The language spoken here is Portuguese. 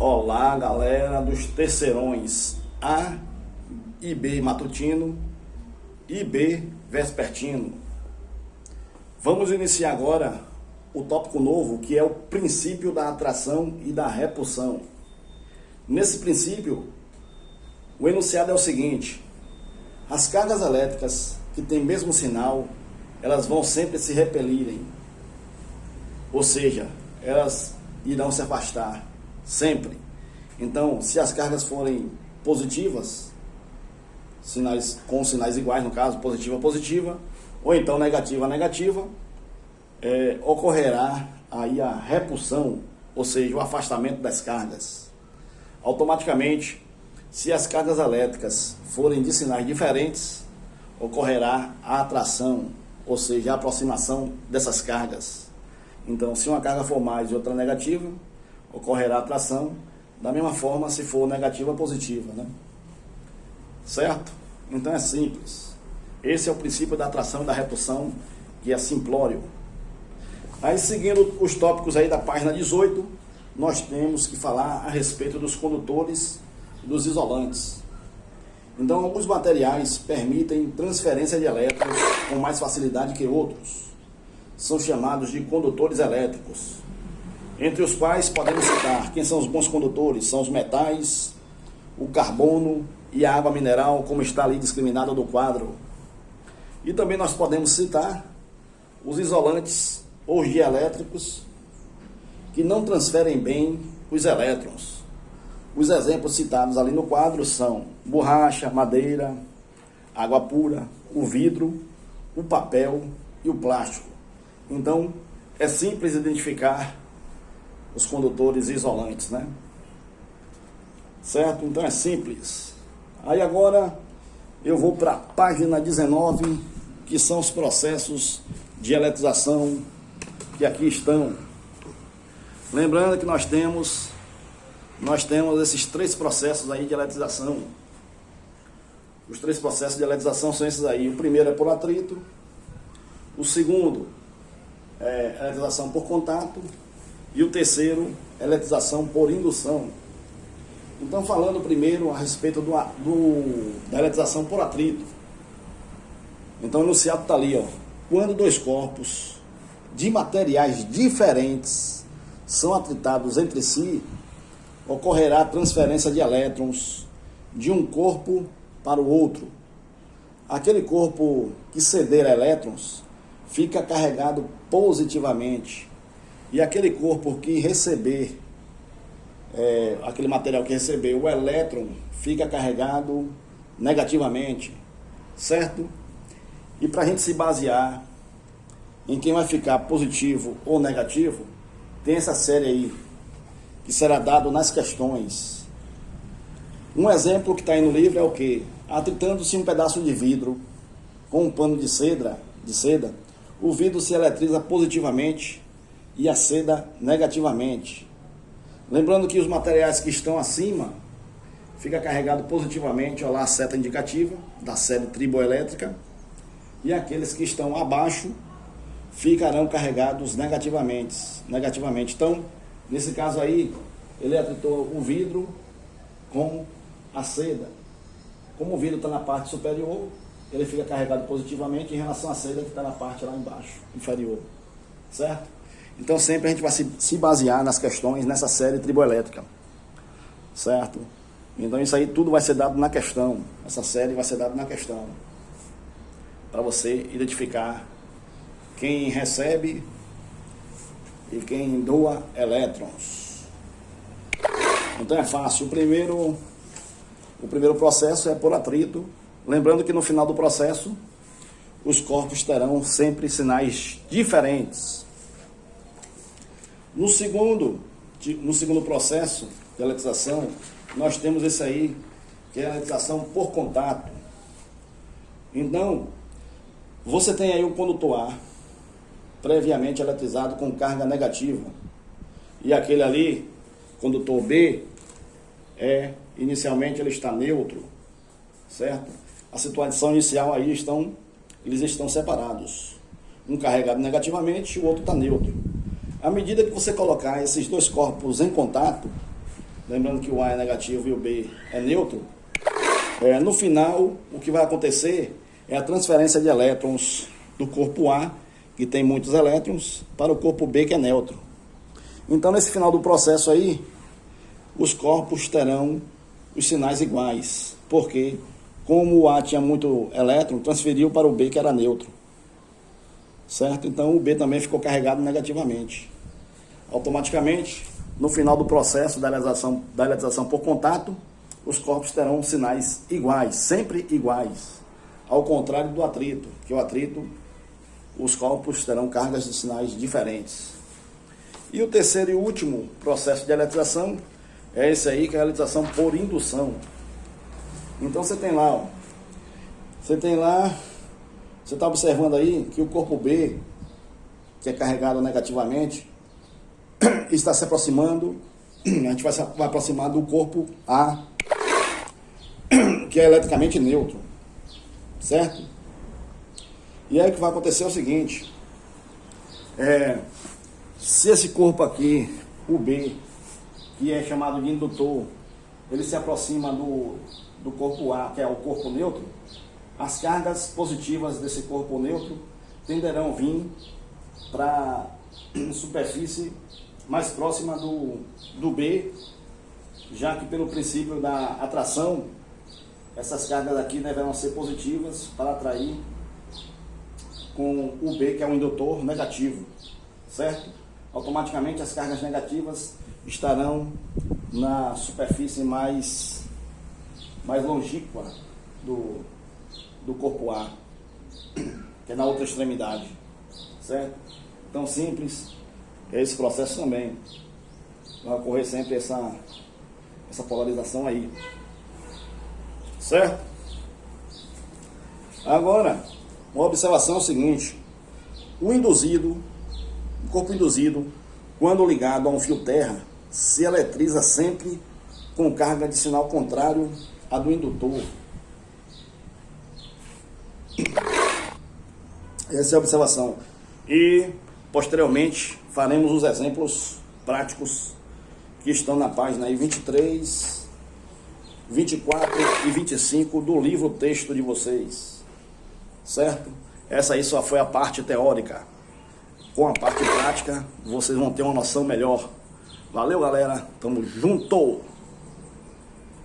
Olá, galera dos terceirões A e B matutino e B vespertino. Vamos iniciar agora o tópico novo, que é o princípio da atração e da repulsão. Nesse princípio, o enunciado é o seguinte: as cargas elétricas que têm mesmo sinal, elas vão sempre se repelirem. Ou seja, elas irão se afastar sempre. Então, se as cargas forem positivas, com sinais iguais, no caso, positiva, ou então negativa, ocorrerá aí a repulsão, ou seja, o afastamento das cargas. Automaticamente, se as cargas elétricas forem de sinais diferentes, ocorrerá a atração, ou seja, a aproximação dessas cargas. Então, se uma carga for mais e outra negativa, ocorrerá atração. Da mesma forma, se for negativa, positiva, né? Certo? Então é simples. Esse é o princípio da atração e da repulsão, que é simplório. Aí, seguindo os tópicos aí da página 18, nós temos que falar a respeito dos condutores e dos isolantes. Então, alguns materiais permitem transferência de elétrons com mais facilidade que outros. São chamados de condutores elétricos, entre os quais podemos citar quem são os bons condutores. São os metais, o carbono e a água mineral, como está ali discriminado no quadro. E também nós podemos citar os isolantes ou dielétricos, que não transferem bem os elétrons. Os exemplos citados ali no quadro são borracha, madeira, água pura, o vidro, o papel e o plástico. Então, é simples identificar os condutores isolantes, né? Certo? Então é simples. Aí agora eu vou para a página 19, que são os processos de eletrização que aqui estão. Lembrando que nós temos esses três processos aí de eletrização. Os três processos de eletrização são esses aí. O primeiro é por atrito, o segundo é eletrização por contato, e o terceiro, eletrização por indução. Então, falando primeiro a respeito da eletrização por atrito. Então, o enunciado está ali, ó. Quando dois corpos de materiais diferentes são atritados entre si, ocorrerá a transferência de elétrons de um corpo para o outro. Aquele corpo que ceder elétrons fica carregado positivamente, e aquele corpo que receber, aquele material que receber o elétron, fica carregado negativamente, certo? E para a gente se basear em quem vai ficar positivo ou negativo, tem essa série aí, que será dado nas questões. Um exemplo que está aí no livro é o quê? Atritando-se um pedaço de vidro com um pano de seda, o vidro se eletriza positivamente e a seda negativamente. Lembrando que os materiais que estão acima fica carregado positivamente, olha lá a seta indicativa da série triboelétrica, e aqueles que estão abaixo ficarão carregados negativamente. Então, nesse caso aí, ele atritou o vidro com a seda. Como o vidro está na parte superior, ele fica carregado positivamente em relação à seda que está na parte lá embaixo, inferior, certo? Então sempre a gente vai se basear nas questões, nessa série triboelétrica, certo? Então isso aí tudo vai ser dado na questão, essa série vai ser dada na questão, para você identificar quem recebe e quem doa elétrons. Então é fácil. O primeiro processo é por atrito. Lembrando que no final do processo, os corpos terão sempre sinais diferentes. No segundo processo de eletrização, nós temos esse aí, que é a eletrização por contato. Então, você tem aí um condutor A, previamente eletrizado com carga negativa. E aquele ali, condutor B, inicialmente ele está neutro, certo? A situação inicial aí eles estão separados. Um carregado negativamente e o outro está neutro. À medida que você colocar esses dois corpos em contato, lembrando que o A é negativo e o B é neutro, no final o que vai acontecer é a transferência de elétrons do corpo A, que tem muitos elétrons, para o corpo B, que é neutro. Então, nesse final do processo aí, os corpos terão os sinais iguais, porque como o A tinha muito elétron, transferiu para o B, que era neutro, certo? Então o B também ficou carregado negativamente. Automaticamente, no final do processo da eletrização por contato, os corpos terão sinais iguais, sempre iguais, ao contrário do atrito, que o atrito, os corpos terão cargas de sinais diferentes. E o terceiro e último processo de eletrização é esse aí, que é a eletrização por indução. Então você tem lá, você está observando aí que o corpo B, que é carregado negativamente, está se aproximando, a gente vai aproximar do corpo A, que é eletricamente neutro, certo? E aí o que vai acontecer é o seguinte, se esse corpo aqui, o B, que é chamado de indutor, ele se aproxima do corpo A, que é o corpo neutro, as cargas positivas desse corpo neutro tenderão a vir para a superfície mais próxima do B, já que pelo princípio da atração, essas cargas aqui deverão ser positivas para atrair com o B, que é um indutor negativo, certo? Automaticamente as cargas negativas estarão na superfície mais longínqua do corpo A, que é na outra extremidade, certo? Então simples é esse processo também. Vai ocorrer sempre essa polarização aí, certo? Agora, uma observação é o seguinte: o corpo induzido, quando ligado a um fio terra, se eletriza sempre com carga de sinal contrário à do indutor. Essa é a observação. E, posteriormente, faremos os exemplos práticos que estão na página aí 23, 24 e 25 do livro texto de vocês, certo? Essa aí só foi a parte teórica. Com a parte prática, vocês vão ter uma noção melhor. Valeu, galera. Tamo junto!